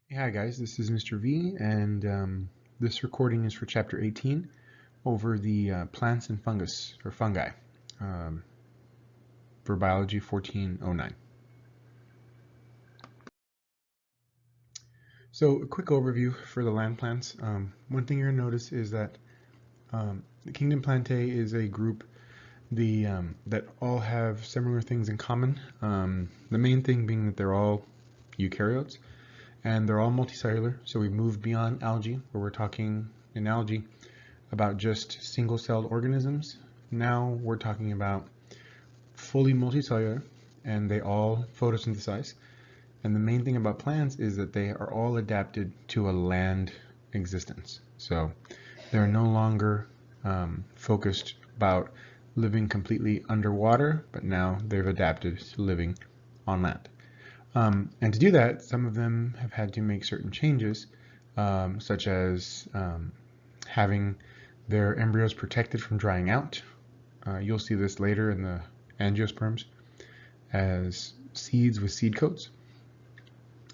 Hey, hi guys, this is Mr. V, and this recording is for Chapter 18 over the plants and fungus, or fungi, um, for Biology 1409. So, a quick overview for the land plants. One thing you're going to notice is that the Kingdom Plantae is a group that all have similar things in common. The main thing being that they're all eukaryotes, and they're all multicellular. So we've moved beyond algae, where we're talking in algae about just single-celled organisms. Now we're talking about fully multicellular, and they all photosynthesize. And the main thing about plants is that they are all adapted to a land existence. So they're no longer focused about living completely underwater, but now they've adapted to living on land. And to do that, some of them have had to make certain changes, such as having their embryos protected from drying out. You'll see this later in the Angiosperms as seeds with seed coats.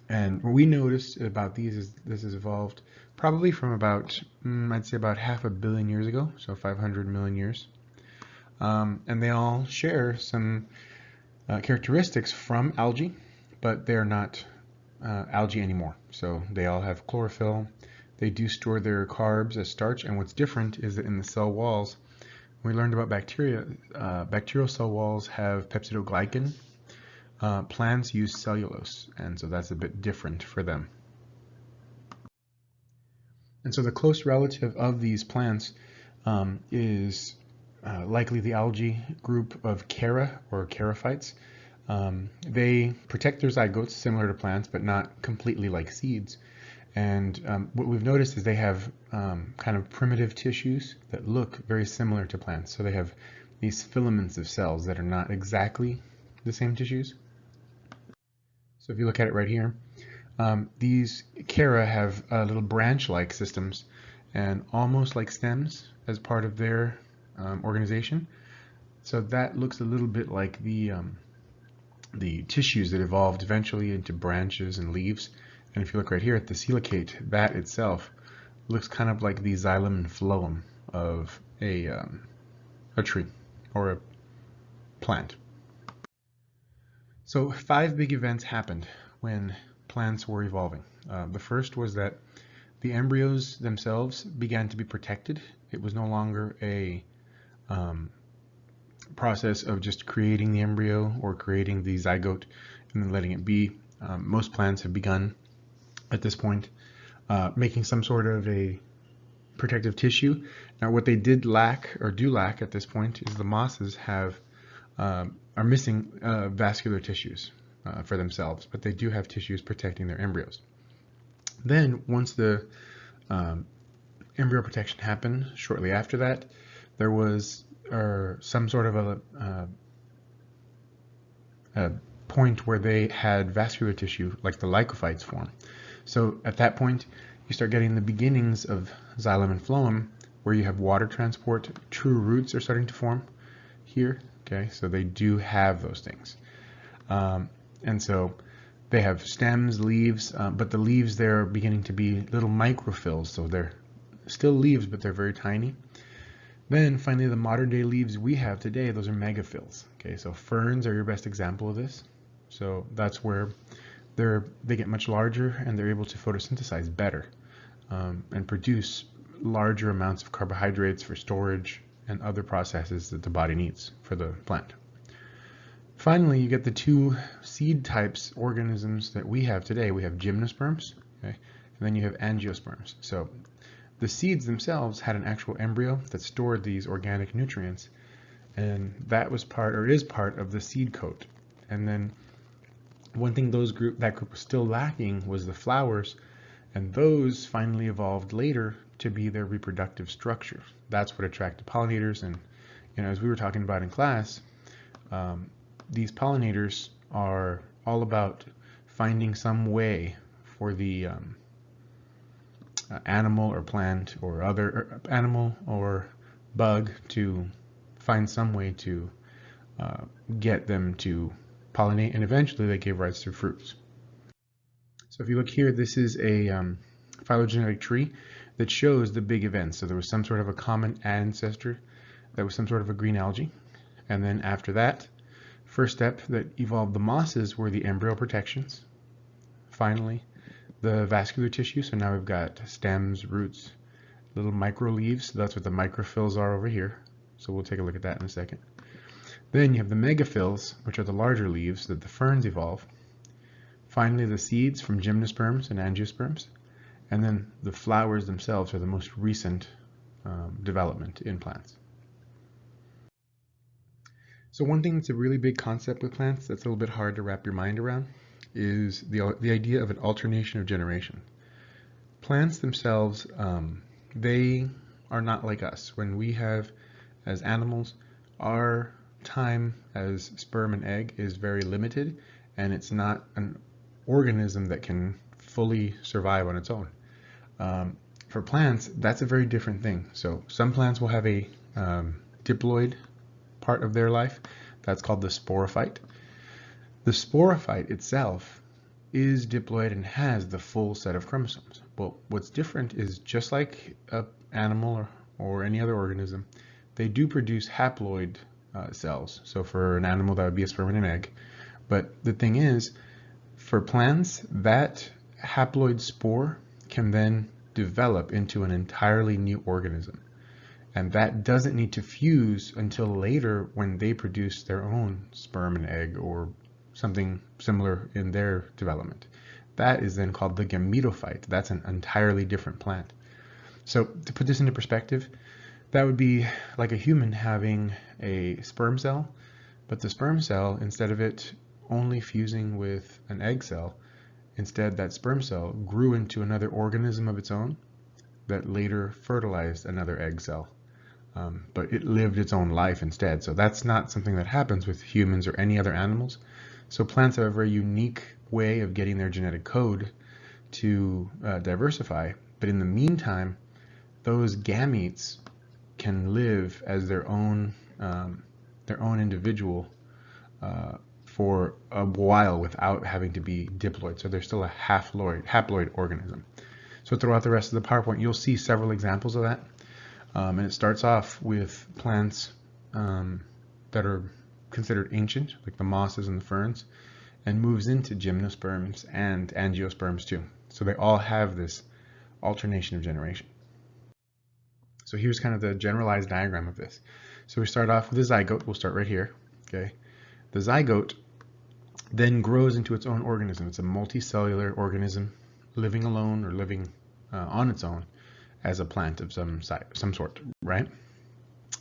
And what we noticed about these is this has evolved probably from about, I'd say about 500 million years ago, so 500 million years. And they all share some characteristics from algae, but they're not algae anymore. So they all have chlorophyll. They do store their carbs as starch, and what's different is that in the cell walls, we learned about bacteria. Bacterial cell walls have peptidoglycan. Plants use cellulose, and so that's a bit different for them. And so the close relative of these plants is likely the algae group of Chara or charophytes. They protect their zygotes similar to plants, but not completely like seeds. And what we've noticed is they have kind of primitive tissues that look very similar to plants. So they have these filaments of cells that are not exactly the same tissues. So if you look at it right here, these Chara have little branch-like systems and almost like stems as part of their organization. So that looks a little bit like the tissues that evolved eventually into branches and leaves. And if you look right here at the coelocate, that itself looks kind of like the xylem and phloem of a tree or a plant. So 5 big events happened when plants were evolving. The first was that the embryos themselves began to be protected. It was no longer a process of just creating the embryo or creating the zygote and then letting it be. Most plants have begun at this point making some sort of a protective tissue. Now what they did lack or do lack at this point is the mosses are missing vascular tissues for themselves, but they do have tissues protecting their embryos. Then once the embryo protection happened, shortly after that, there was some sort of a point where they had vascular tissue, like the lycophytes form. So at that point, you start getting the beginnings of xylem and phloem, where you have water transport. True roots are starting to form here. Okay, so they do have those things. And so they have stems, leaves, but the leaves there are beginning to be little microphyls, so they're still leaves, but they're very tiny. Then finally, the modern day leaves we have today, those are megaphylls. Okay, so ferns are your best example of this. So that's where they get much larger and they're able to photosynthesize better and produce larger amounts of carbohydrates for storage and other processes that the body needs for the plant. Finally, you get the 2 seed types organisms that we have today. We have gymnosperms, okay, and then you have angiosperms. So the seeds themselves had an actual embryo that stored these organic nutrients, and that was part, or is part, of the seed coat. And then one thing that group was still lacking was the flowers, and those finally evolved later to be their reproductive structure. That's what attracted pollinators. And as we were talking about in class, these pollinators are all about finding some way for the animal or plant or other animal or bug to find some way to get them to pollinate, and eventually they gave rise to fruits. So if you look here, this is a phylogenetic tree that shows the big events. So there was some sort of a common ancestor that was some sort of a green algae. And then after that, first step that evolved the mosses were the embryo protections. Finally, the vascular tissue. So now we've got stems, roots, little micro leaves. So that's what the microphyls are over here. So we'll take a look at that in a second. Then you have the megaphylls, which are the larger leaves that the ferns evolve. Finally, the seeds from gymnosperms and angiosperms. And then the flowers themselves are the most recent development in plants. So one thing that's a really big concept with plants that's a little bit hard to wrap your mind around is the idea of an alternation of generation. Plants themselves, they are not like us. When we have, as animals, our time as sperm and egg is very limited, and it's not an organism that can fully survive on its own. For plants, that's a very different thing. So some plants will have a diploid part of their life. That's called the sporophyte. The sporophyte itself is diploid and has the full set of chromosomes. Well, what's different is just like an animal or any other organism, they do produce haploid cells. So for an animal, that would be a sperm and an egg. But the thing is, for plants, that haploid spore can then develop into an entirely new organism. And that doesn't need to fuse until later when they produce their own sperm and egg or something similar in their development. That is then called the gametophyte. That's an entirely different plant. So to put this into perspective, that would be like a human having a sperm cell, but the sperm cell, instead of it only fusing with an egg cell, instead that sperm cell grew into another organism of its own that later fertilized another egg cell. But it lived its own life instead. So that's not something that happens with humans or any other animals. So plants have a very unique way of getting their genetic code to diversify. But in the meantime, those gametes can live as their own individual for a while without having to be diploid. So they're still a haploid organism. So throughout the rest of the PowerPoint, you'll see several examples of that. And it starts off with plants that are considered ancient, like the mosses and the ferns, and moves into gymnosperms and angiosperms too. So they all have this alternation of generation. So here's kind of the generalized diagram of this. So we start off with a zygote. We'll start right here. Okay, the zygote then grows into its own organism. It's a multicellular organism living alone or living on its own as a plant of some sort, right?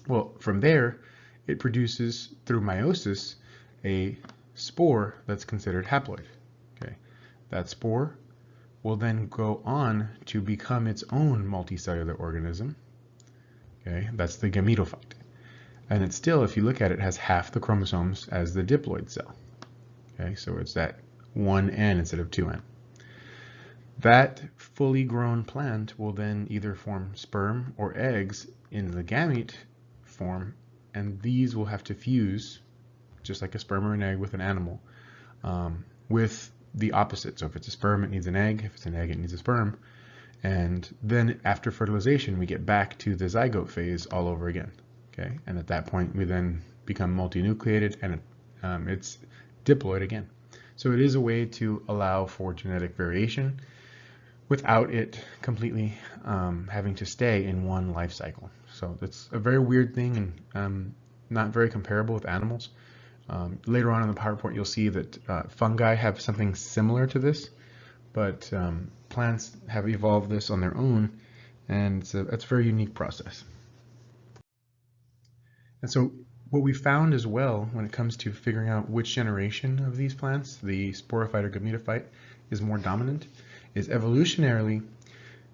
Well, from there, it produces, through meiosis, a spore that's considered haploid. Okay, that spore will then go on to become its own multicellular organism. Okay, that's the gametophyte. And it still, if you look at it, has half the chromosomes as the diploid cell. Okay, so it's that 1N instead of 2N. That fully grown plant will then either form sperm or eggs in the gamete form, and these will have to fuse, just like a sperm or an egg with an animal, with the opposite. So if it's a sperm, it needs an egg. If it's an egg, it needs a sperm. And then after fertilization, we get back to the zygote phase all over again. Okay, and at that point, we then become multinucleated, and it's diploid again. So it is a way to allow for genetic variation without it completely having to stay in one life cycle. So it's a very weird thing and not very comparable with animals. Later on in the PowerPoint, you'll see that fungi have something similar to this, but plants have evolved this on their own, and it's a very unique process. And so what we found as well when it comes to figuring out which generation of these plants, the sporophyte or gametophyte, is more dominant, is evolutionarily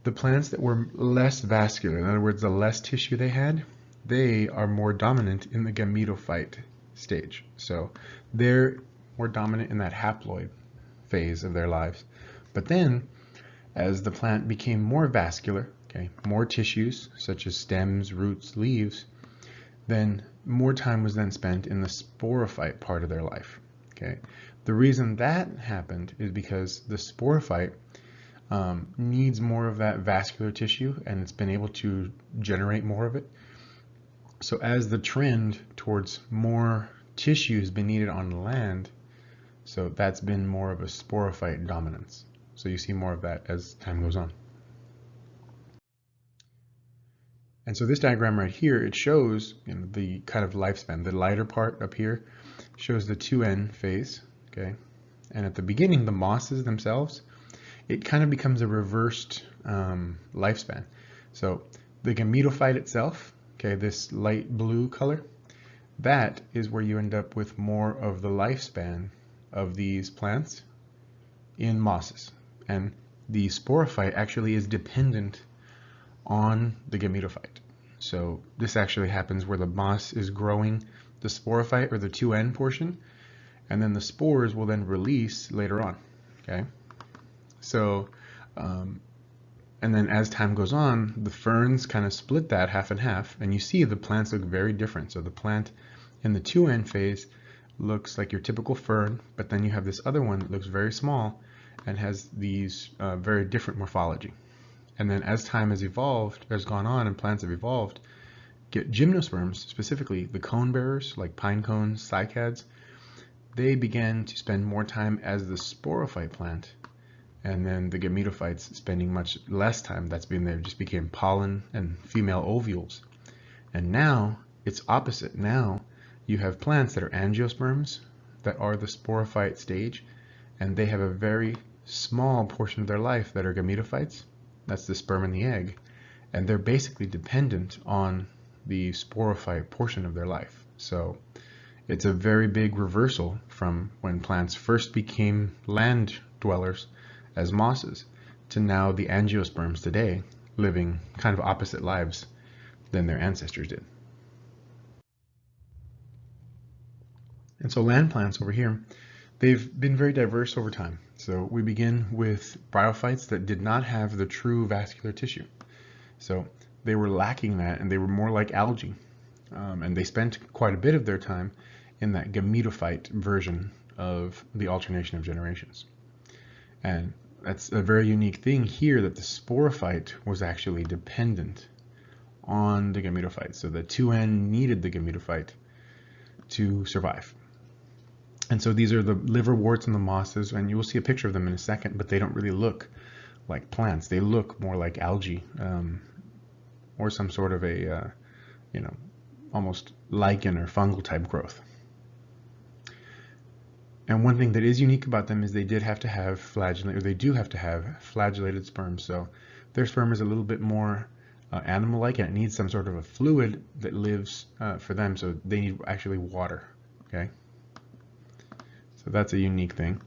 the plants that were less vascular, in other words, the less tissue they had, they are more dominant in the gametophyte stage. So they're more dominant in that haploid phase of their lives. But then, as the plant became more vascular, okay, more tissues such as stems, roots, leaves, then more time was then spent in the sporophyte part of their life. Okay, The reason that happened is because the sporophyte needs more of that vascular tissue, and it's been able to generate more of it. So as the trend towards more tissue has been needed on land, so that's been more of a sporophyte dominance. So you see more of that as time goes on. And so this diagram right here, it shows the kind of lifespan. The lighter part up here shows the 2N phase, okay? And at the beginning, the mosses themselves, it kind of becomes a reversed lifespan. So the gametophyte itself, okay, this light blue color, that is where you end up with more of the lifespan of these plants in mosses. And the sporophyte actually is dependent on the gametophyte. So this actually happens where the moss is growing the sporophyte, or the 2N portion, and then the spores will then release later on, okay? So, and then as time goes on, the ferns kind of split that half and half, and you see the plants look very different. So the plant in the 2N phase looks like your typical fern, but then you have this other one that looks very small and has these very different morphology. And then as time has gone on and plants have evolved, gymnosperms, specifically the cone bearers like pine cones, cycads, they began to spend more time as the sporophyte plant, and then the gametophytes spending much less time. They just became pollen and female ovules. And now it's opposite. Now you have plants that are angiosperms that are the sporophyte stage, and they have a very small portion of their life that are gametophytes. That's the sperm and the egg, and they're basically dependent on the sporophyte portion of their life. So it's a very big reversal from when plants first became land dwellers as mosses to now the angiosperms today living kind of opposite lives than their ancestors did. And so land plants over here, they've been very diverse over time. So we begin with bryophytes that did not have the true vascular tissue. So they were lacking that, and they were more like algae. And they spent quite a bit of their time in that gametophyte version of the alternation of generations. And that's a very unique thing here, that the sporophyte was actually dependent on the gametophyte. So the 2N needed the gametophyte to survive. And so these are the liverworts and the mosses, and you will see a picture of them in a second, but they don't really look like plants. They look more like algae, or some sort of a, almost lichen or fungal type growth. And one thing that is unique about them is they do have to have flagellated sperm. So their sperm is a little bit more animal-like, and it needs some sort of a fluid that lives for them. So they need actually water, okay? So that's a unique thing.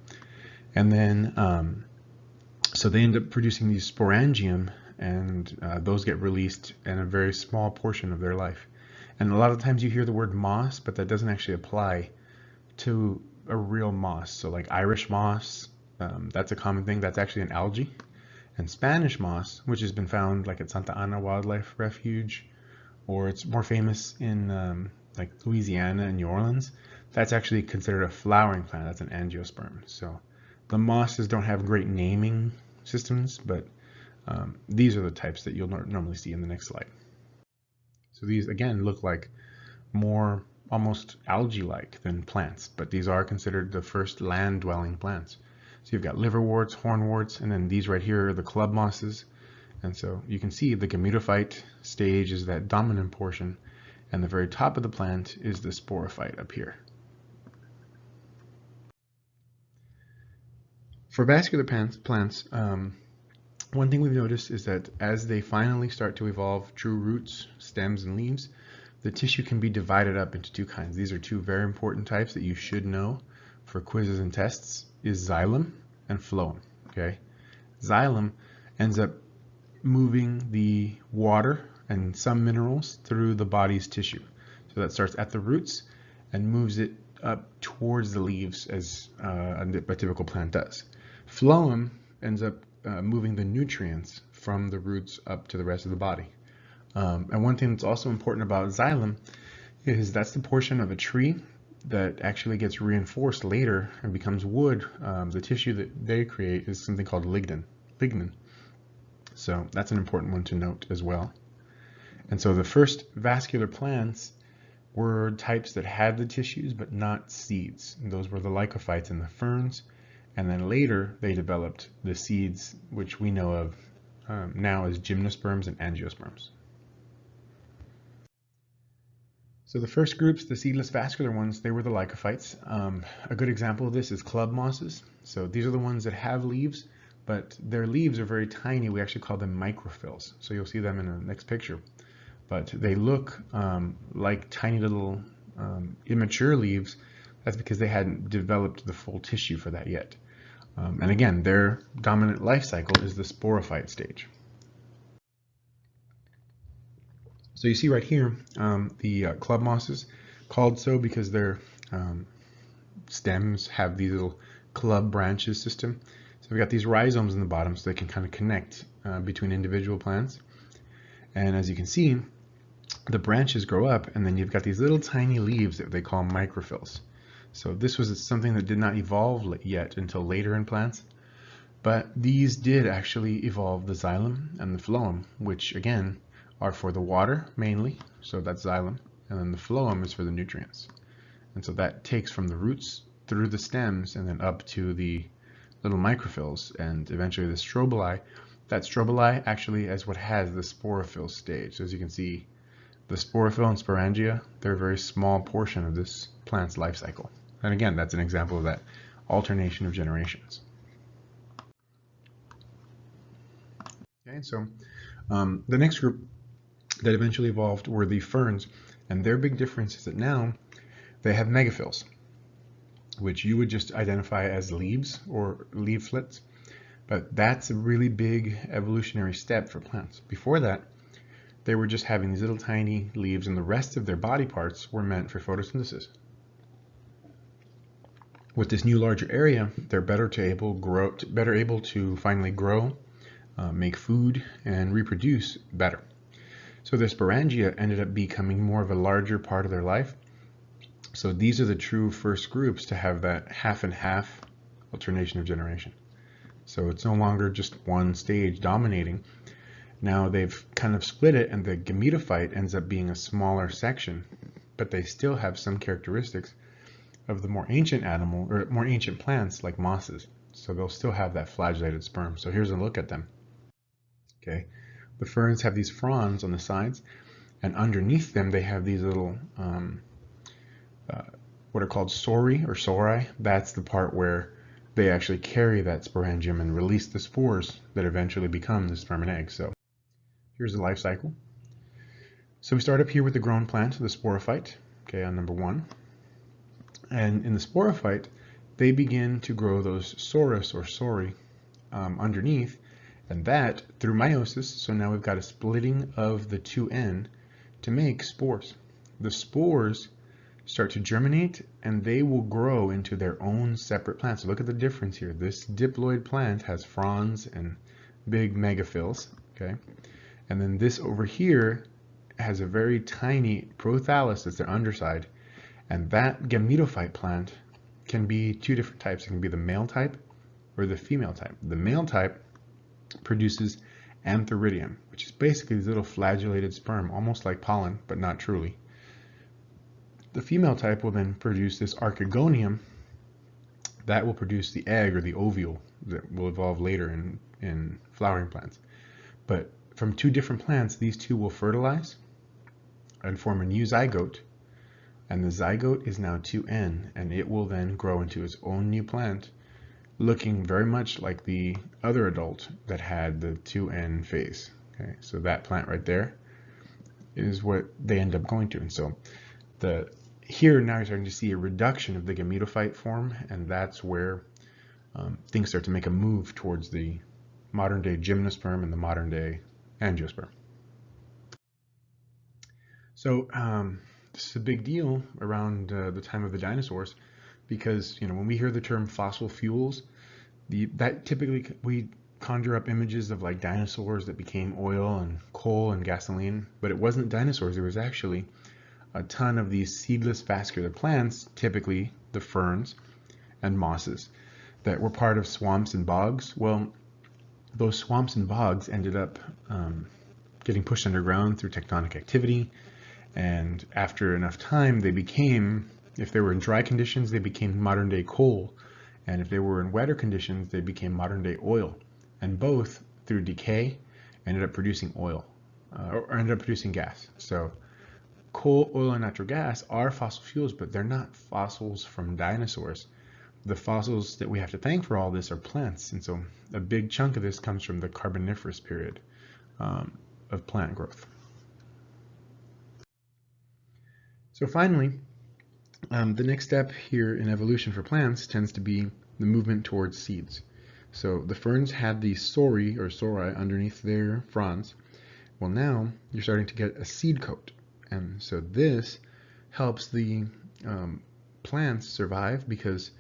And then, so they end up producing these sporangium, and those get released in a very small portion of their life. And a lot of times you hear the word moss, but that doesn't actually apply to a real moss. So like Irish moss, that's a common thing. That's actually an algae. And Spanish moss, which has been found like at Santa Ana Wildlife Refuge, or it's more famous in like Louisiana and New Orleans, that's actually considered a flowering plant. That's an angiosperm. So the mosses don't have great naming systems, but these are the types that you'll normally see in the next slide. So these again look like more almost algae-like than plants, but these are considered the first land-dwelling plants. So you've got liverworts, hornworts, and then these right here are the club mosses. And so you can see the gametophyte stage is that dominant portion, and the very top of the plant is the sporophyte up here. For vascular plants, one thing we've noticed is that as they finally start to evolve true roots, stems, and leaves, the tissue can be divided up into two kinds. These are two very important types that you should know for quizzes and tests, is xylem and phloem, okay? Xylem ends up moving the water and some minerals through the body's tissue. So that starts at the roots and moves it up towards the leaves as a typical plant does. Phloem ends up moving the nutrients from the roots up to the rest of the body. And one thing that's also important about xylem is that's the portion of a tree that actually gets reinforced later and becomes wood, the tissue that they create is something called lignin. So that's an important one to note as well. And so the first vascular plants were types that had the tissues but not seeds. And those were the lycophytes and the ferns. And then later they developed the seeds, which we know of now as gymnosperms and angiosperms. So the first groups, the seedless vascular ones, they were the lycophytes. A good example of this is club mosses. So these are the ones that have leaves, but their leaves are very tiny. We actually call them microphyls. So you'll see them in the next picture. But they look like tiny little immature leaves. That's because they hadn't developed the full tissue for that yet. And again, their dominant life cycle is the sporophyte stage. So you see right here, the club mosses, called so because their stems have these little club branches system. So we've got these rhizomes in the bottom so they can kind of connect between individual plants. And as you can see, the branches grow up and then you've got these little tiny leaves that they call microphyls. So this was something that did not evolve yet until later in plants. But these did actually evolve the xylem and the phloem, which again are for the water mainly, so that's xylem, and then the phloem is for the nutrients. And so that takes from the roots through the stems and then up to the little microphyls and eventually the strobili. That strobili actually is what has the sporophyll stage. So as you can see, the sporophyll and sporangia, they're a very small portion of this plant's life cycle. And again, that's an example of that alternation of generations. Okay, so the next group that eventually evolved were the ferns, and their big difference is that now they have megaphylls, which you would just identify as leaves or leaflets, but that's a really big evolutionary step for plants. Before that, they were just having these little tiny leaves, and the rest of their body parts were meant for photosynthesis. With this new larger area, they're better able to finally grow, make food, and reproduce better. So the sporangia ended up becoming more of a larger part of their life. So these are the true first groups to have that half and half alternation of generation. So it's no longer just one stage dominating. Now they've kind of split it, and the gametophyte ends up being a smaller section, but they still have some characteristics of the more ancient animal or more ancient plants like mosses. So they'll still have that flagellated sperm. So here's a look at them. Okay. The ferns have these fronds on the sides, and underneath them they have these little what are called sori or sori. That's the part where they actually carry that sporangium and release the spores that eventually become the sperm and egg. So here's the life cycle. So we start up here with the grown plant, the sporophyte, okay, on number 1. And in the sporophyte, they begin to grow those sorus or sori underneath, and that through meiosis. So now we've got a splitting of the 2N to make spores. The spores start to germinate, and they will grow into their own separate plants. So look at the difference here. This diploid plant has fronds and big megaphylls, okay? And then this over here has a very tiny prothallus, that's their underside, and that gametophyte plant can be 2 different types. It can be the male type or the female type. The male type produces antheridium, which is basically these little flagellated sperm, almost like pollen, but not truly. The female type will then produce this archegonium that will produce the egg or the ovule that will evolve later in flowering plants. But from 2 different plants, these 2 will fertilize and form a new zygote, and the zygote is now 2N, and it will then grow into its own new plant, looking very much like the other adult that had the 2N phase. Okay, so that plant right there is what they end up going to. And so here now you're starting to see a reduction of the gametophyte form, and that's where things start to make a move towards the modern day gymnosperm and the modern day angiosperm. So this is a big deal around the time of the dinosaurs, because when we hear the term fossil fuels, that typically we conjure up images of like dinosaurs that became oil and coal and gasoline, but it wasn't dinosaurs. It was actually a ton of these seedless vascular plants, typically the ferns and mosses, that were part of swamps and bogs. Well, those swamps and bogs ended up getting pushed underground through tectonic activity, and after enough time they became, if they were in dry conditions, they became modern day coal, and if they were in wetter conditions, they became modern day oil, and both through decay ended up producing oil, or ended up producing gas. So coal, oil, and natural gas are fossil fuels, but they're not fossils from dinosaurs. The fossils that we have to thank for all this are plants, and so a big chunk of this comes from the Carboniferous period of plant growth. So finally, the next step here in evolution for plants tends to be the movement towards seeds. So the ferns had the sori underneath their fronds. Well, now you're starting to get a seed coat, and so this helps the plants survive, because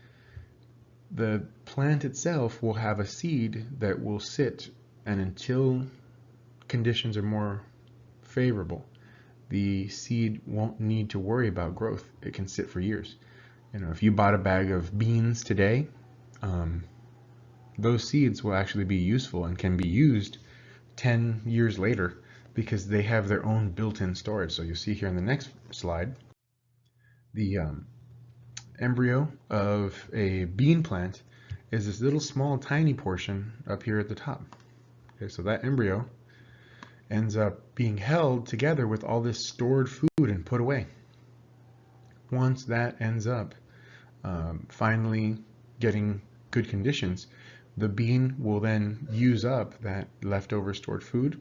the plant itself will have a seed that will sit, and until conditions are more favorable, the seed won't need to worry about growth. It can sit for years. You know, if you bought a bag of beans today, those seeds will actually be useful and can be used 10 years later, because they have their own built-in storage. So you'll see here in the next slide, the embryo of a bean plant is this little small tiny portion up here at the top. Okay, so that embryo ends up being held together with all this stored food and put away. Once that ends up finally getting good conditions, the bean will then use up that leftover stored food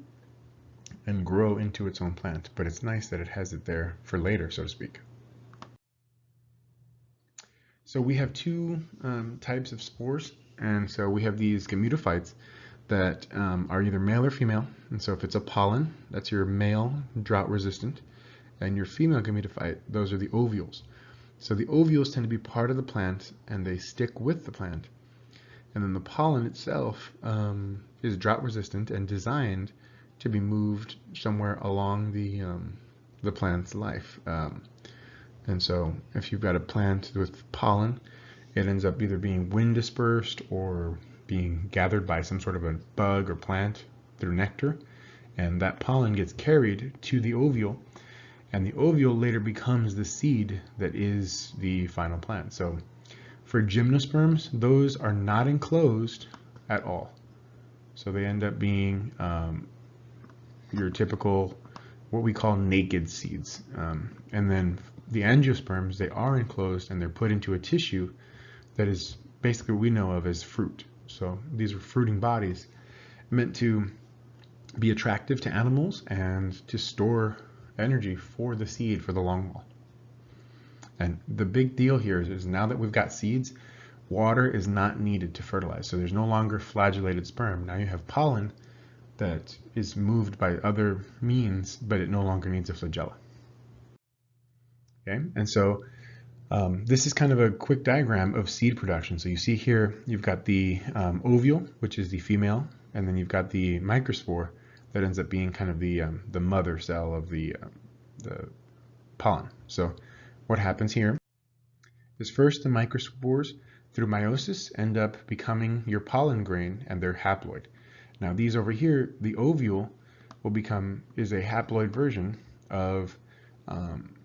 and grow into its own plant. But it's nice that it has it there for later, so to speak. So we have two types of spores, and so we have these gametophytes that are either male or female. And so if it's a pollen, that's your male, drought resistant, and your female gametophyte, those are the ovules. So the ovules tend to be part of the plant, and they stick with the plant. And then the pollen itself is drought resistant and designed to be moved somewhere along the plant's life. And so if you've got a plant with pollen, it ends up either being wind dispersed or being gathered by some sort of a bug or plant through nectar, and that pollen gets carried to the ovule, and the ovule later becomes the seed that is the final plant. So for gymnosperms, those are not enclosed at all. So they end up being your typical, what we call naked seeds. And then the angiosperms, they are enclosed and they're put into a tissue that is basically what we know of as fruit. So these are fruiting bodies meant to be attractive to animals and to store energy for the seed for the long haul. And the big deal here is now that we've got seeds, water is not needed to fertilize. So there's no longer flagellated sperm. Now you have pollen that is moved by other means, but it no longer needs a flagella. Okay, and so this is kind of a quick diagram of seed production. So you see here, you've got the ovule, which is the female, and then you've got the microspore that ends up being kind of the mother cell of the pollen. So what happens here is first the microspores, through meiosis, end up becoming your pollen grain, and they're haploid. Now these over here, the ovule is a haploid version of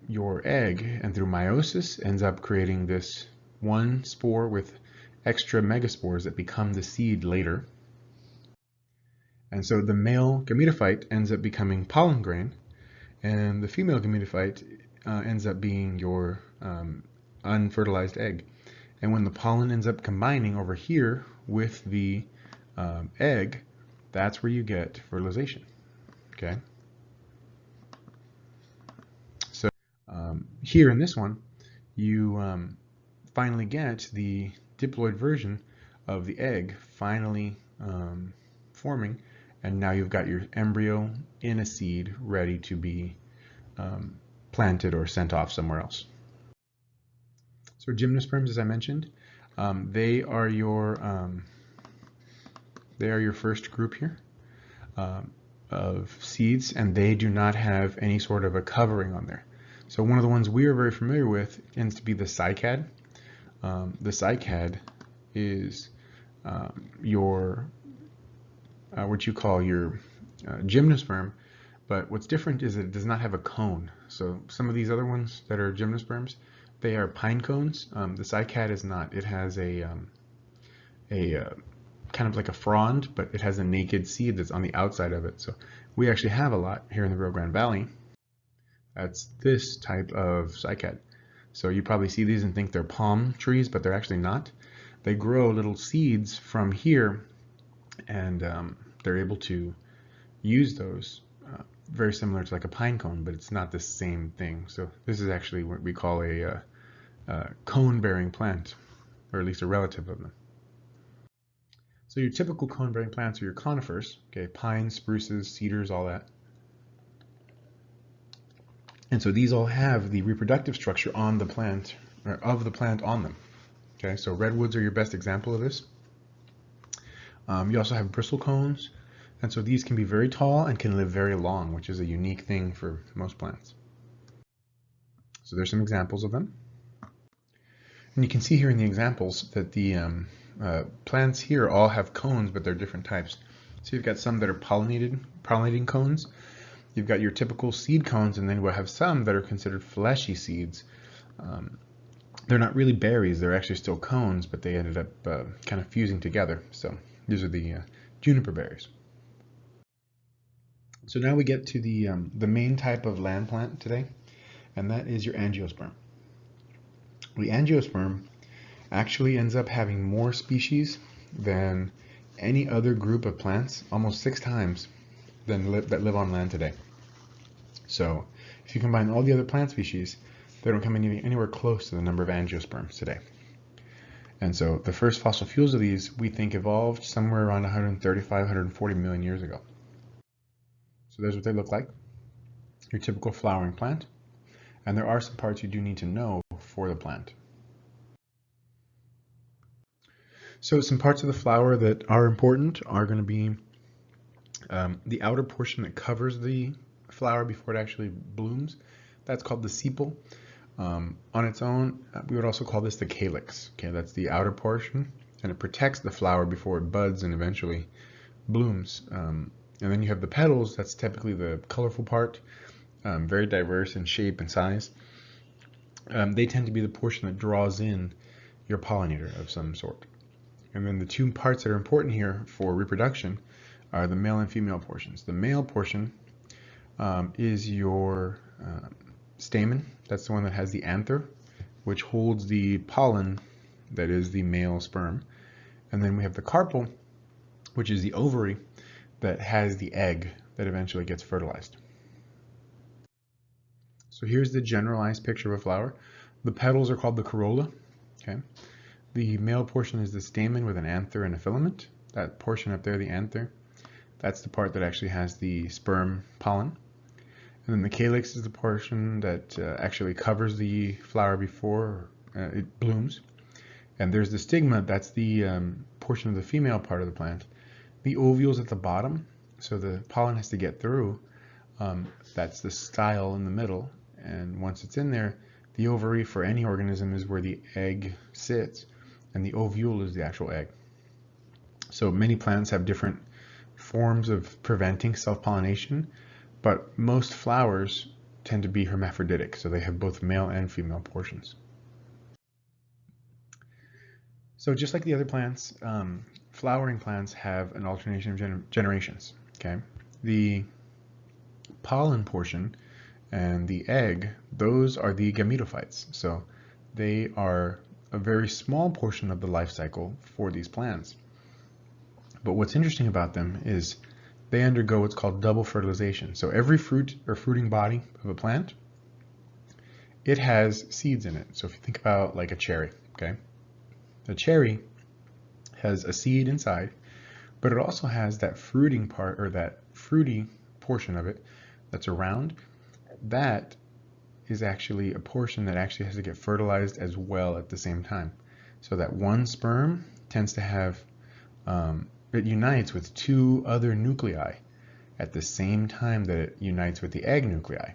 your egg, and through meiosis ends up creating this one spore with extra megaspores that become the seed later. And so the male gametophyte ends up becoming pollen grain, and the female gametophyte ends up being your unfertilized egg. And when the pollen ends up combining over here with the egg, that's where you get fertilization. Okay. So here in this one, you finally get the diploid version of the egg finally forming, and now you've got your embryo in a seed ready to be planted or sent off somewhere else. So gymnosperms, as I mentioned, they are your first group here of seeds, and they do not have any sort of a covering on there. So one of the ones we are very familiar with tends to be the cycad. The cycad is your what you call your gymnosperm, but what's different is that it does not have a cone. So some of these other ones that are gymnosperms, they are pine cones. The cycad is not. It has a kind of like a frond, but it has a naked seed that's on the outside of it. So we actually have a lot here in the Rio Grande Valley. That's this type of cycad. So you probably see these and think they're palm trees, but they're actually not. They grow little seeds from here, and they're able to use those very similar to like a pine cone, but it's not the same thing. So this is actually what we call a cone-bearing plant, or at least a relative of them. So your typical cone-bearing plants are your conifers, okay, pines, spruces, cedars, all that. And so these all have the reproductive structure on the plant, or of the plant on them. Okay, so redwoods are your best example of this. You also have bristlecones, and so these can be very tall and can live very long, which is a unique thing for most plants. So there's some examples of them. And you can see here in the examples that the plants here all have cones, but they're different types. So you've got some that are pollinating cones. You've got your typical seed cones, and then we'll have some that are considered fleshy seeds. They're not really berries, they're actually still cones, but they ended up kind of fusing together. So these are the juniper berries. So now we get to the main type of land plant today, and that is your angiosperm. The angiosperm actually ends up having more species than any other group of plants, almost 6 times that live on land today. So if you combine all the other plant species, they don't come anywhere close to the number of angiosperms today. And so the first fossil fuels of these, we think, evolved somewhere around 135, 140 million years ago. So there's what they look like, your typical flowering plant. And there are some parts you do need to know for the plant. So some parts of the flower that are important are going to be the outer portion that covers the flower before it actually blooms. That's called the sepal. On its own, we would also call this the calyx. Okay, that's the outer portion, and it protects the flower before it buds and eventually blooms. And then you have the petals. That's typically the colorful part, very diverse in shape and size. They tend to be the portion that draws in your pollinator of some sort. And then the two parts that are important here for reproduction are the male and female portions. The male portion is your stamen. That's the one that has the anther, which holds the pollen that is the male sperm. And then we have the carpel, which is the ovary that has the egg that eventually gets fertilized. So here's the generalized picture of a flower. The petals are called the corolla. Okay. The male portion is the stamen with an anther and a filament. That portion up there, the anther, that's the part that actually has the sperm pollen. And then the calyx is the portion that actually covers the flower before it blooms. And there's the stigma, that's the portion of the female part of the plant. The ovules at the bottom, so the pollen has to get through. That's the style in the middle. And once it's in there, the ovary for any organism is where the egg sits, and the ovule is the actual egg. So many plants have different forms of preventing self-pollination, but most flowers tend to be hermaphroditic, so they have both male and female portions. So just like the other plants, flowering plants have an alternation of generations. Okay, the pollen portion and the egg, those are the gametophytes. So they are a very small portion of the life cycle for these plants. But what's interesting about them is they undergo what's called double fertilization. So every fruit or fruiting body of a plant, it has seeds in it. So if you think about like a cherry, okay? The cherry has a seed inside, but it also has that fruiting part, or that fruity portion of it that's around. That is actually a portion that actually has to get fertilized as well at the same time. So that one sperm tends to have, it unites with 2 other nuclei at the same time that it unites with the egg nuclei.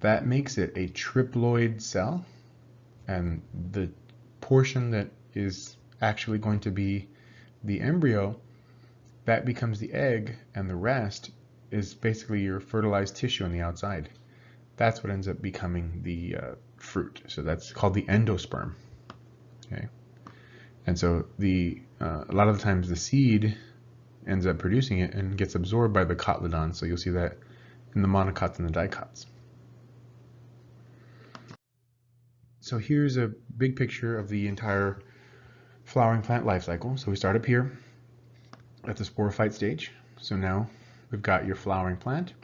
That makes it a triploid cell, and the portion that is actually going to be the embryo, that becomes the egg, and the rest is basically your fertilized tissue on the outside. That's what ends up becoming the fruit. So that's called the endosperm. Okay, and so a lot of the times the seed ends up producing it and gets absorbed by the cotyledons. So you'll see that in the monocots and the dicots. So here's a big picture of the entire flowering plant life cycle. So we start up here at the sporophyte stage. So now we've got your flowering plant,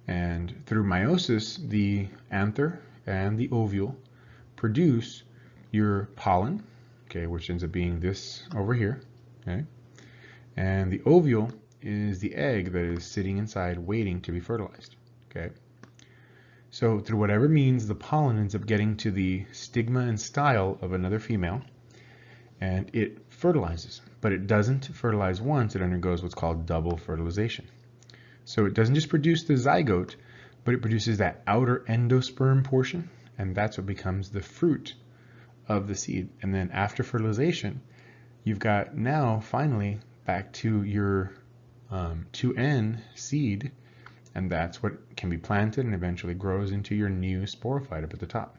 and through meiosis, the anther and the ovule produce your pollen, okay, which ends up being this over here, okay, and the ovule is the egg that is sitting inside waiting to be fertilized, okay. So through whatever means, the pollen ends up getting to the stigma and style of another female, and it fertilizes, but it doesn't fertilize once. It undergoes what's called double fertilization. So it doesn't just produce the zygote, but it produces that outer endosperm portion, and that's what becomes the fruit of the seed. And then after fertilization, you've got now finally back to your 2N seed, and that's what can be planted and eventually grows into your new sporophyte up at the top.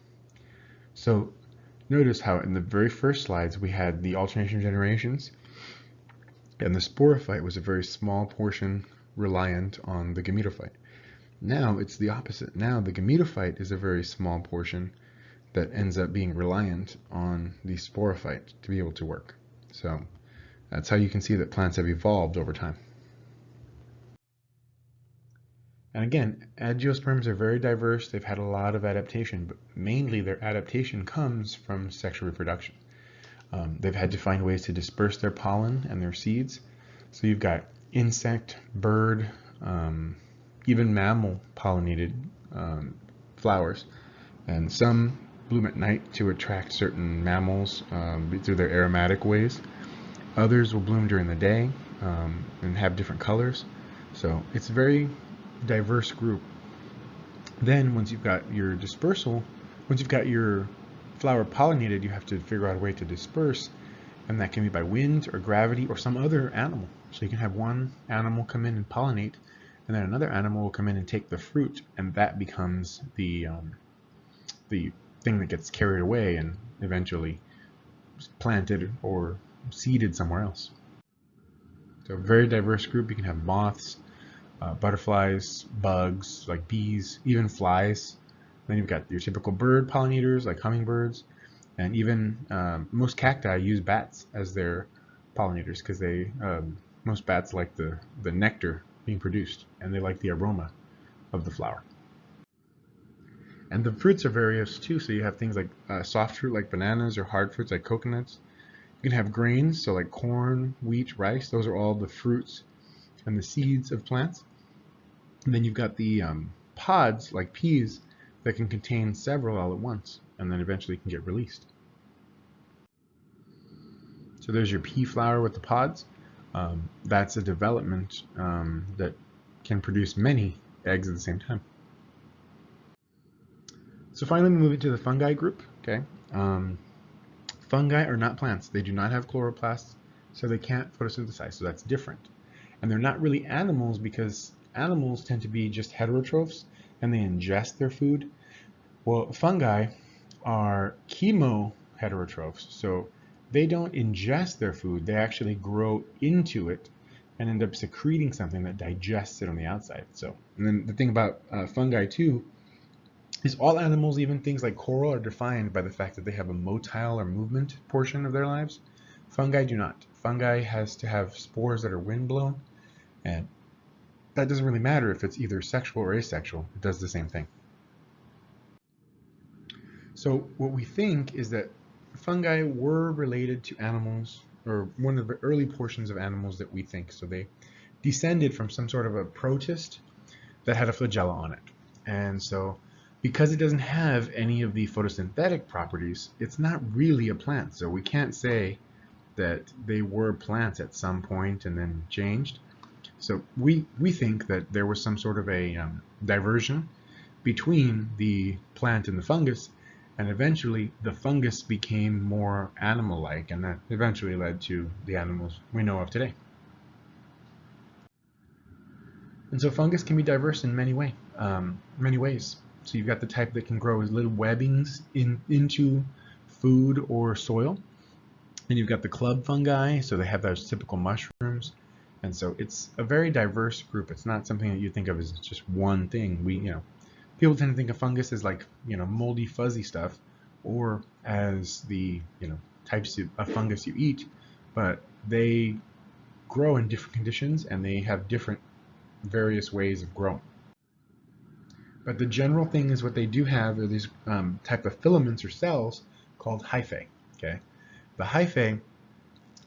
So notice how in the very first slides we had the alternation of generations, and the sporophyte was a very small portion reliant on the gametophyte. Now it's the opposite. Now the gametophyte is a very small portion that ends up being reliant on the sporophyte to be able to work. So that's how you can see that plants have evolved over time. And again, angiosperms are very diverse. They've had a lot of adaptation, but mainly their adaptation comes from sexual reproduction. They've had to find ways to disperse their pollen and their seeds. So you've got insect, bird, even mammal pollinated flowers. And some bloom at night to attract certain mammals through their aromatic ways. Others will bloom during the day and have different colors. So it's a very diverse group. Then once you've got your dispersal, once you've got your flower pollinated, you have to figure out a way to disperse, and that can be by wind or gravity or some other animal. So you can have one animal come in and pollinate, and then another animal will come in and take the fruit, and that becomes the thing that gets carried away and eventually planted or seeded somewhere else. So a very diverse group. You can have moths, butterflies, bugs like bees, even flies. Then you've got your typical bird pollinators like hummingbirds, and even most cacti use bats as their pollinators because most bats like the nectar being produced, and they like the aroma of the flower. And the fruits are various too, so you have things like soft fruit like bananas, or hard fruits like coconuts. You can have grains, so like corn, wheat, rice. Those are all the fruits and the seeds of plants. And then you've got the pods like peas that can contain several all at once, and then eventually can get released. So there's your pea flower with the pods. That's a development that can produce many eggs at the same time. So finally, we move into the fungi group. Okay, fungi are not plants. They do not have chloroplasts, so they can't photosynthesize. So that's different. And they're not really animals because animals tend to be just heterotrophs and they ingest their food. Well, fungi are chemoheterotrophs, so they don't ingest their food. They actually grow into it and end up secreting something that digests it on the outside. So, and then the thing about fungi too is all animals, even things like coral, are defined by the fact that they have a motile or movement portion of their lives. Fungi do not. Fungi has to have spores that are windblown, and that doesn't really matter if it's either sexual or asexual. It does the same thing. So what we think is that fungi were related to animals, or one of the early portions of animals that we think. So they descended from some sort of a protist that had a flagella on it. And so because it doesn't have any of the photosynthetic properties, it's not really a plant. So we can't say that they were plants at some point and then changed. So we think that there was some sort of a diversion between the plant and the fungus, and eventually the fungus became more animal-like, and that eventually led to the animals we know of today. And so fungus can be diverse in many ways. So you've got the type that can grow as little webbings into food or soil. And you've got the club fungi, so they have those typical mushrooms. And so it's a very diverse group. It's not something that you think of as just one thing. People tend to think of fungus as like, moldy, fuzzy stuff, or as the, types of fungus you eat, but they grow in different conditions and they have different various ways of growing. But the general thing is what they do have are these type of filaments or cells called hyphae. Okay, the hyphae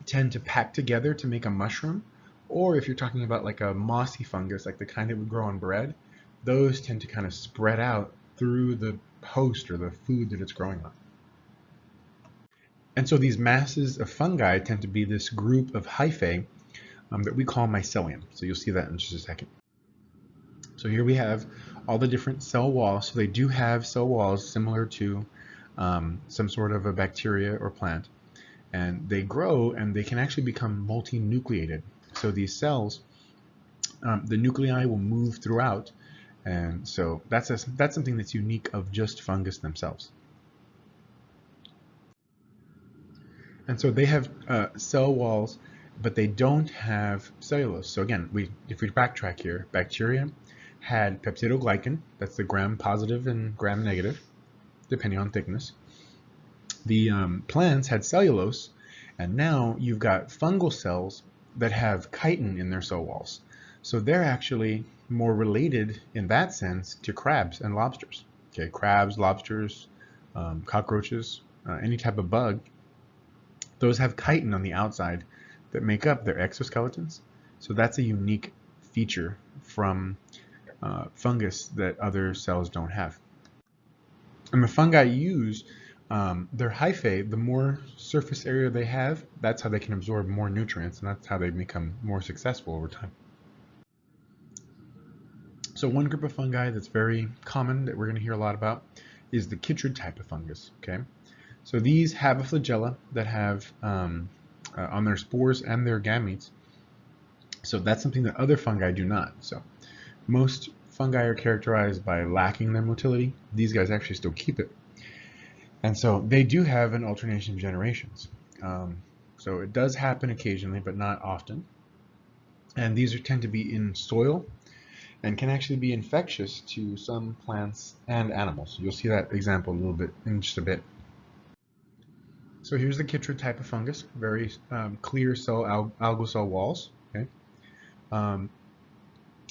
tend to pack together to make a mushroom, or if you're talking about like a mossy fungus, like the kind that would grow on bread, those tend to kind of spread out through the host or the food that it's growing on. And so these masses of fungi tend to be this group of hyphae that we call mycelium. So you'll see that in just a second. So here we have all the different cell walls. So they do have cell walls similar to some sort of a bacteria or plant. And they grow and they can actually become multinucleated. So these cells, the nuclei will move throughout. And so that's something that's unique of just fungus themselves. And so they have cell walls, but they don't have cellulose. So again, if we backtrack here, bacteria had peptidoglycan, that's the gram positive and gram negative, depending on thickness. The plants had cellulose, and now you've got fungal cells that have chitin in their cell walls. So they're actually more related in that sense to crabs and lobsters. Okay, crabs, lobsters, cockroaches, any type of bug, those have chitin on the outside that make up their exoskeletons. So that's a unique feature from fungus that other cells don't have. And the fungi use their hyphae, the more surface area they have, that's how they can absorb more nutrients, and that's how they become more successful over time. So one group of fungi that's very common that we're going to hear a lot about is the chytrid type of fungus. Okay, so these have a flagella that have on their spores and their gametes. So that's something that other fungi do not. So most fungi are characterized by lacking their motility. These guys actually still keep it. And so they do have an alternation of generations. So it does happen occasionally, but not often. And these tend to be in soil and can actually be infectious to some plants and animals. You'll see that example a little bit in just a bit. So here's the chytrid type of fungus, very clear cell algal cell walls. Okay, and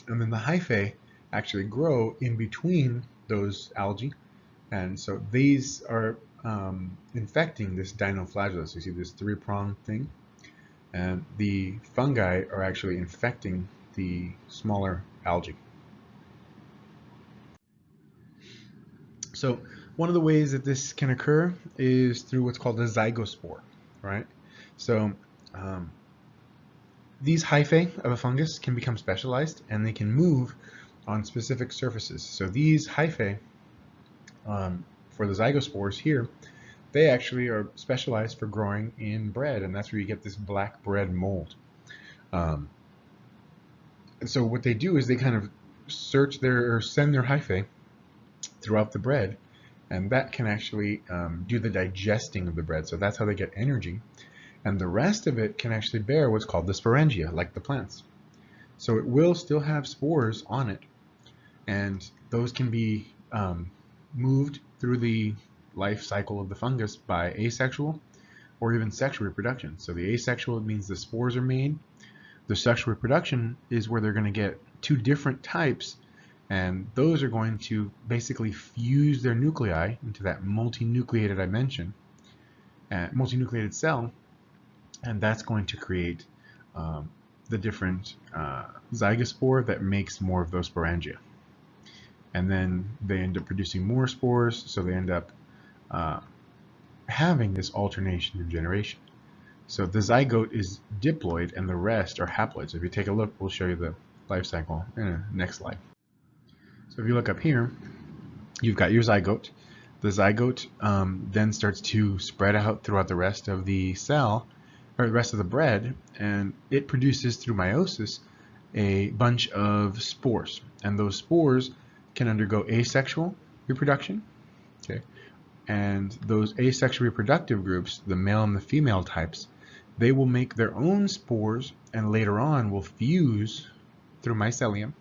then the hyphae actually grow in between those algae, and so these are infecting this dinoflagellus. You see this three-pronged thing, and the fungi are actually infecting the smaller algae. So one of the ways that this can occur is through what's called a zygospore, right? So these hyphae of a fungus can become specialized and they can move on specific surfaces. So these hyphae for the zygospores here, they actually are specialized for growing in bread, and that's where you get this black bread mold. And so what they do is they kind of send their hyphae throughout the bread, and that can actually do the digesting of the bread. So that's how they get energy, and the rest of it can actually bear what's called the sporangia, like the plants. So it will still have spores on it, and those can be moved through the life cycle of the fungus by asexual or even sexual reproduction. So the asexual means the spores are made. The sexual reproduction is where they're going to get two different types, and those are going to basically fuse their nuclei into that multinucleated I mentioned, multinucleated cell, and that's going to create the different zygospore that makes more of those sporangia. And then they end up producing more spores, so they end up having this alternation of generation. So the zygote is diploid and the rest are haploid. So if you take a look, we'll show you the life cycle in the next slide. So if you look up here, you've got your zygote. The zygote then starts to spread out throughout the rest of the cell, or the rest of the bread, and it produces through meiosis a bunch of spores. And those spores can undergo asexual reproduction, okay? And those asexual reproductive groups, the male and the female types, they will make their own spores and later on will fuse through mycelium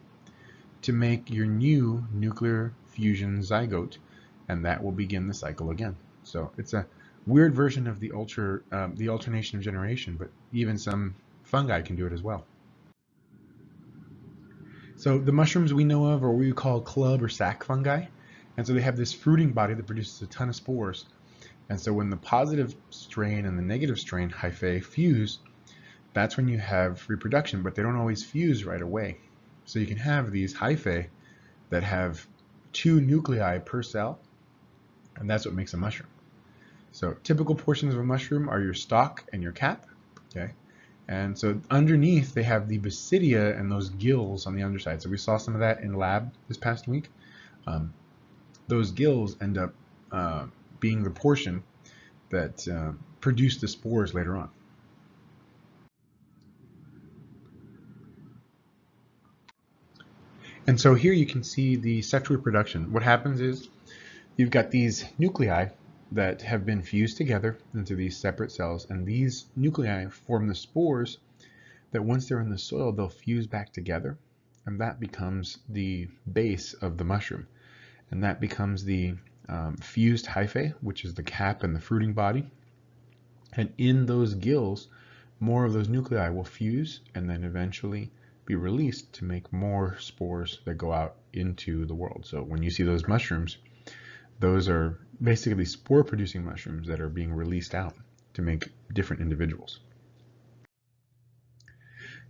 to make your new nuclear fusion zygote, and that will begin the cycle again. So it's a weird version of the alternation of generation, but even some fungi can do it as well. So the mushrooms we know of are what we call club or sac fungi, and so they have this fruiting body that produces a ton of spores. And so when the positive strain and the negative strain hyphae fuse, that's when you have reproduction, but they don't always fuse right away. So you can have these hyphae that have 2 nuclei per cell, and that's what makes a mushroom. So typical portions of a mushroom are your stalk and your cap, okay? And so underneath they have the basidia and those gills on the underside. So we saw some of that in lab this past week. Those gills end up being the portion that produce the spores later on. And so here you can see the sexual reproduction. What happens is you've got these nuclei that have been fused together into these separate cells, and these nuclei form the spores that once they're in the soil, they'll fuse back together, and that becomes the base of the mushroom. And that becomes the fused hyphae, which is the cap and the fruiting body. And in those gills, more of those nuclei will fuse and then eventually be released to make more spores that go out into the world. So when you see those mushrooms, those are basically spore-producing mushrooms that are being released out to make different individuals.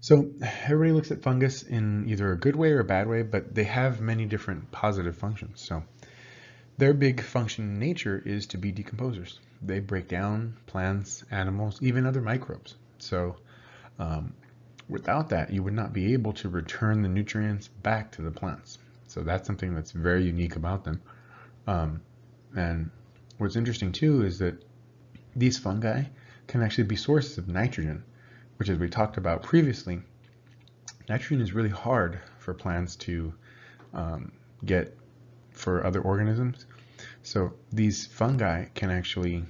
So everybody looks at fungus in either a good way or a bad way, but they have many different positive functions. So their big function in nature is to be decomposers. They break down plants, animals, even other microbes. So without that, you would not be able to return the nutrients back to the plants. So that's something that's very unique about them. And what's interesting too is that these fungi can actually be sources of nitrogen, which, as we talked about previously, nitrogen is really hard for plants to get for other organisms. So these fungi can actually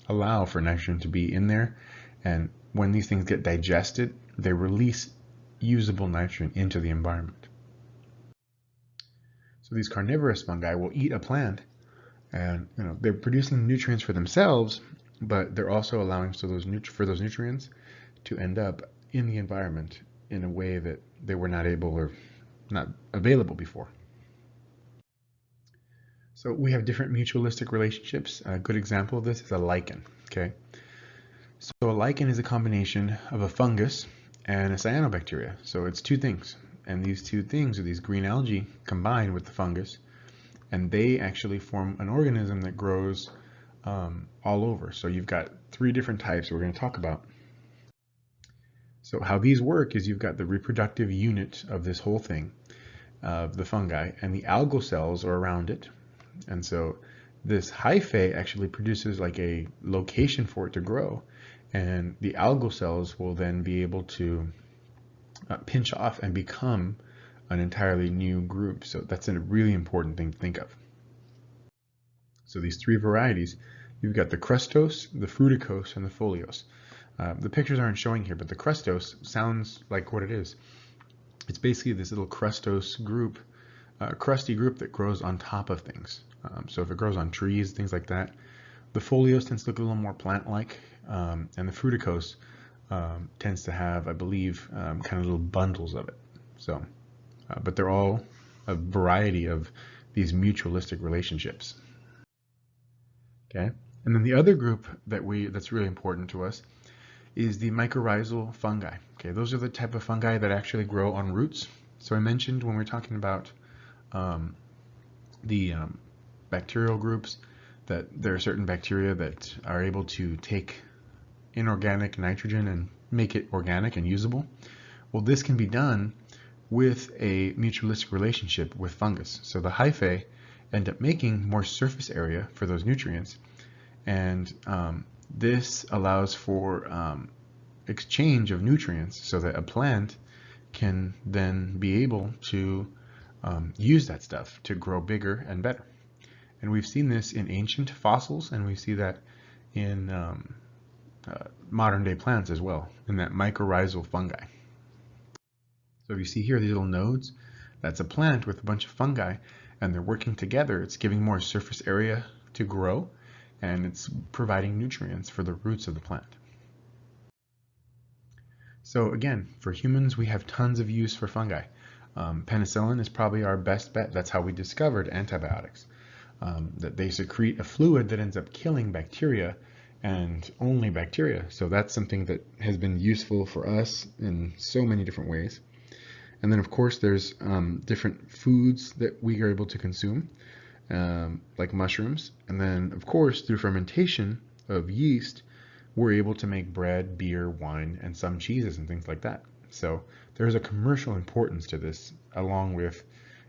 allow for nitrogen to be in there, and when these things get digested, they release usable nitrogen into the environment. So these carnivorous fungi will eat a plant, and they're producing nutrients for themselves, but they're also allowing for those nutrients to end up in the environment in a way that they were not able or not available before. So we have different mutualistic relationships. A good example of this is a lichen. Okay, so a lichen is a combination of a fungus and a cyanobacteria. So it's two things, and these two things are these green algae combined with the fungus, and they actually form an organism that grows all over. So you've got 3 different types we're going to talk about. So how these work is you've got the reproductive unit of this whole thing, the fungi, and the algal cells are around it. And so this hyphae actually produces like a location for it to grow, and the algal cells will then be able to pinch off and become an entirely new group. So that's a really important thing to think of. So these 3 varieties, you've got the crustose, the fruticose, and the foliose. The pictures aren't showing here, but the crustose sounds like what it is. It's basically this little crustose group, crusty group that grows on top of things. So if it grows on trees, things like that. The foliose tends to look a little more plant-like, and the fruticose tends to have, I believe, kind of little bundles of it. So, but they're all a variety of these mutualistic relationships. Okay, and then the other group that's really important to us is the mycorrhizal fungi. Okay, those are the type of fungi that actually grow on roots. So I mentioned when we were talking about the bacterial groups that there are certain bacteria that are able to take inorganic nitrogen and make it organic and usable. Well, this can be done with a mutualistic relationship with fungus. So the hyphae end up making more surface area for those nutrients. And this allows for exchange of nutrients so that a plant can then be able to use that stuff to grow bigger and better. And we've seen this in ancient fossils, and we see that in modern day plants as well, in that mycorrhizal fungi. So if you see here these little nodes, that's a plant with a bunch of fungi, and they're working together. It's giving more surface area to grow, and it's providing nutrients for the roots of the plant. So again, for humans, we have tons of use for fungi. Penicillin is probably our best bet. That's how we discovered antibiotics. That they secrete a fluid that ends up killing bacteria, and only bacteria. So that's something that has been useful for us in so many different ways. And then of course there's different foods that we are able to consume, like mushrooms. And then of course through fermentation of yeast, we're able to make bread, beer, wine, and some cheeses and things like that. So there's a commercial importance to this along with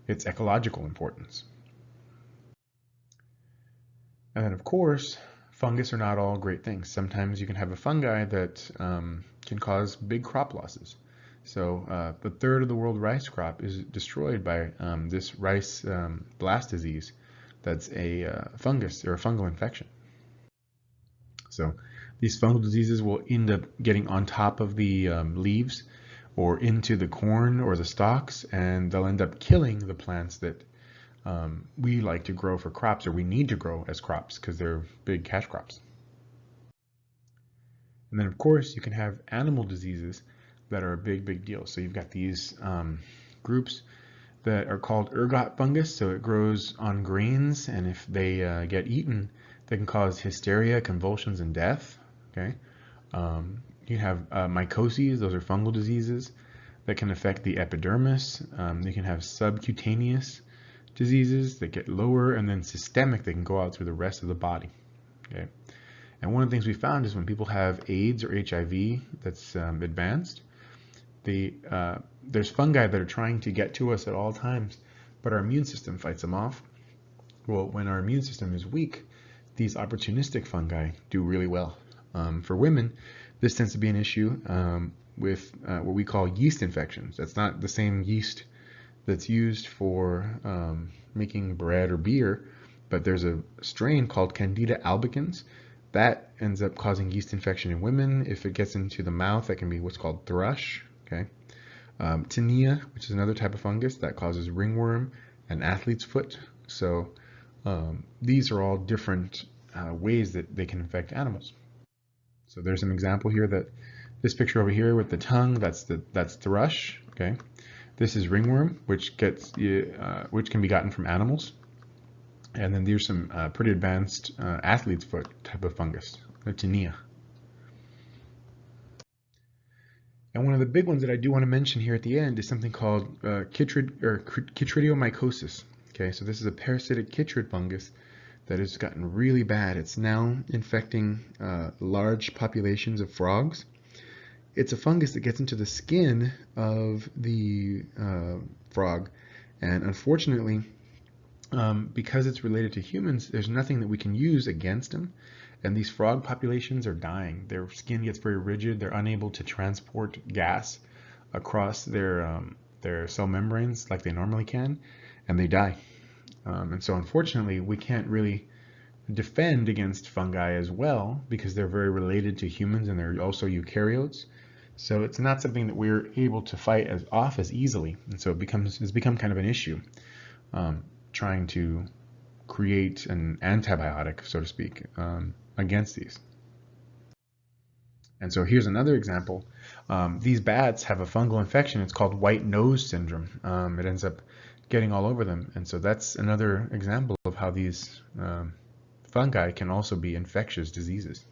its ecological importance. And then of course, fungus are not all great things. Sometimes you can have a fungi that can cause big crop losses. So the third of the world rice crop is destroyed by this rice blast disease that's a fungus or a fungal infection. So these fungal diseases will end up getting on top of the leaves or into the corn or the stalks, and they'll end up killing the plants that we like to grow for crops, or we need to grow as crops because they're big cash crops. And then of course you can have animal diseases that are a big deal. So you've got these groups that are called ergot fungus. So it grows on grains, and if they get eaten, they can cause hysteria, convulsions, and death. Okay. You have mycoses. Those are fungal diseases that can affect the epidermis. You can have subcutaneous diseases that get lower, and then systemic that can go out through the rest of the body. Okay. And one of the things we found is when people have AIDS or HIV that's advanced, there's fungi that are trying to get to us at all times, but our immune system fights them off. Well, when our immune system is weak, these opportunistic fungi do really well. For women, this tends to be an issue with what we call yeast infections. That's not the same yeast that's used for making bread or beer, but there's a strain called Candida albicans that ends up causing yeast infection in women. If it gets into the mouth, that can be what's called thrush. Okay, tinea, which is another type of fungus that causes ringworm and athlete's foot. So these are all different ways that they can infect animals. So there's some example here, that this picture over here with the tongue, that's thrush. Okay, this is ringworm, which can be gotten from animals. And then there's some pretty advanced athlete's foot type of fungus, the tinea. And one of the big ones that I do want to mention here at the end is something called chytridiomycosis. Okay, so this is a parasitic chytrid fungus that has gotten really bad. It's now infecting large populations of frogs. It's a fungus that gets into the skin of the frog, and unfortunately, because it's related to humans, there's nothing that we can use against them, and these frog populations are dying. Their skin gets very rigid. They're unable to transport gas across their cell membranes like they normally can, and they die. And so unfortunately, we can't really defend against fungi as well because they're very related to humans, and they're also eukaryotes. So it's not something that we're able to fight off as easily, and so it's become kind of an issue. Trying to create an antibiotic, so to speak, against these. And so here's another example. These bats have a fungal infection. It's called white nose syndrome. It ends up getting all over them. And so that's another example of how these fungi can also be infectious diseases.